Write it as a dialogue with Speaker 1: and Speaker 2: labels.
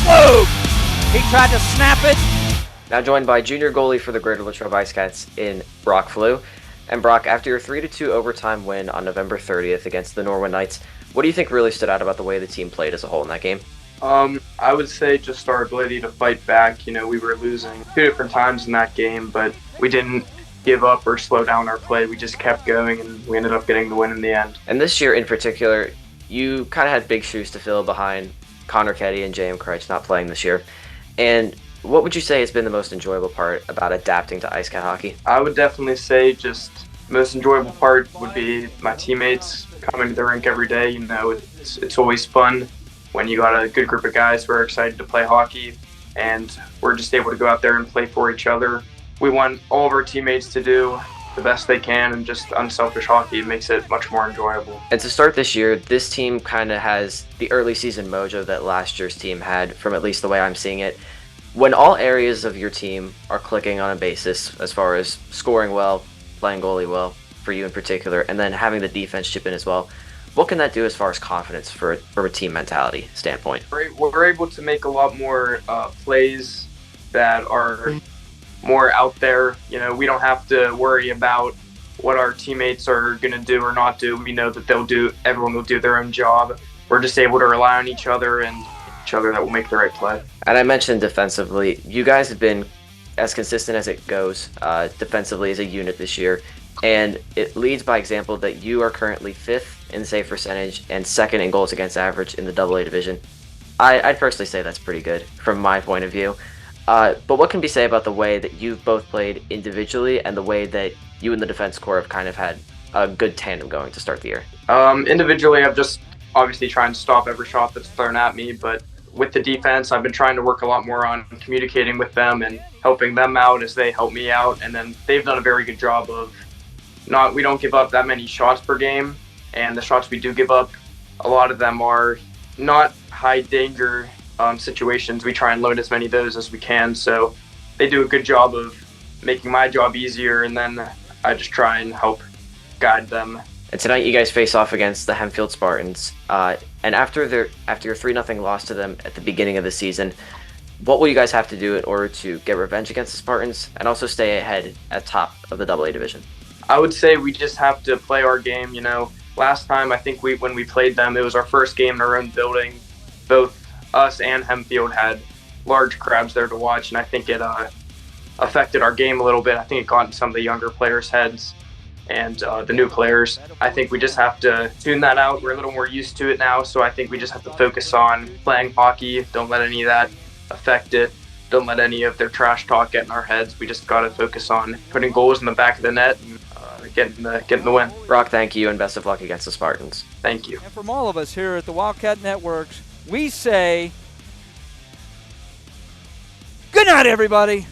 Speaker 1: Pflugh! He tried to snap it.
Speaker 2: Now joined by junior goalie for the Greater Latrobe Ice Cats in Brock Pflugh. And Brock, after your 3-2 overtime win on November 30th against the Norwin Knights, what do you think really stood out about the way the team played as a whole in that game?
Speaker 3: I would say just our ability to fight back. You know, we were losing 2 different times in that game, but we didn't give up or slow down our play. We just kept going, and we ended up getting the win in the end.
Speaker 2: And this year in particular, you kind of had big shoes to fill behind Connor Ketty and J.M. Kreitz not playing this year. And what would you say has been the most enjoyable part about adapting to Ice Cat hockey?
Speaker 3: I would definitely say just the most enjoyable part would be my teammates coming to the rink every day. You know, it's always fun when you got a good group of guys who are excited to play hockey, and we're just able to go out there and play for each other. We want all of our teammates to do the best they can and just unselfish hockey. It makes it much more enjoyable.
Speaker 2: And to start this year, this team kind of has the early season mojo that last year's team had, from at least the way I'm seeing it. When all areas of your team are clicking on a basis, as far as scoring well, playing goalie well, for you in particular, and then having the defense chip in as well, what can that do as far as confidence from a team mentality standpoint?
Speaker 3: We're able to make a lot more plays that are more out there. You know, we don't have to worry about what our teammates are going to do or not do. We know that everyone will do their own job. We're just able to rely on each other and each other that will make the right play.
Speaker 2: And I mentioned defensively, you guys have been as consistent as it goes defensively as a unit this year. And it leads by example that you are currently 5th in save percentage and 2nd in goals against average in the AA division. I'd personally say that's pretty good from my point of view. But what can be said about the way that you've both played individually and the way that you and the defense corps have kind of had a good tandem going to start the year?
Speaker 3: Individually, I've just obviously trying to stop every shot that's thrown at me, but with the defense, I've been trying to work a lot more on communicating with them and helping them out as they help me out. And then they've done a very good job of we don't give up that many shots per game, and the shots we do give up, a lot of them are not high danger situations. We try and limit as many of those as we can, so they do a good job of making my job easier, and then I just try and help guide them.
Speaker 2: And tonight you guys face off against the Hempfield Spartans, and after your 3-0 loss to them at the beginning of the season, what will you guys have to do in order to get revenge against the Spartans and also stay ahead at top of the AA division?
Speaker 3: I would say we just have to play our game. You know, last time I think when we played them, it was our first game in our own building. Both us and Hempfield had large crowds there to watch, and I think it affected our game a little bit. I think it got into some of the younger players' heads and the new players. I think we just have to tune that out. We're a little more used to it now, so I think we just have to focus on playing hockey. Don't let any of that affect it. Don't let any of their trash talk get in our heads. We just got to focus on putting goals in the back of the net and getting the win.
Speaker 2: Brock, thank you, and best of luck against the Spartans.
Speaker 3: Thank you.
Speaker 1: And from all of us here at the Wildcat Networks, we say good night, everybody.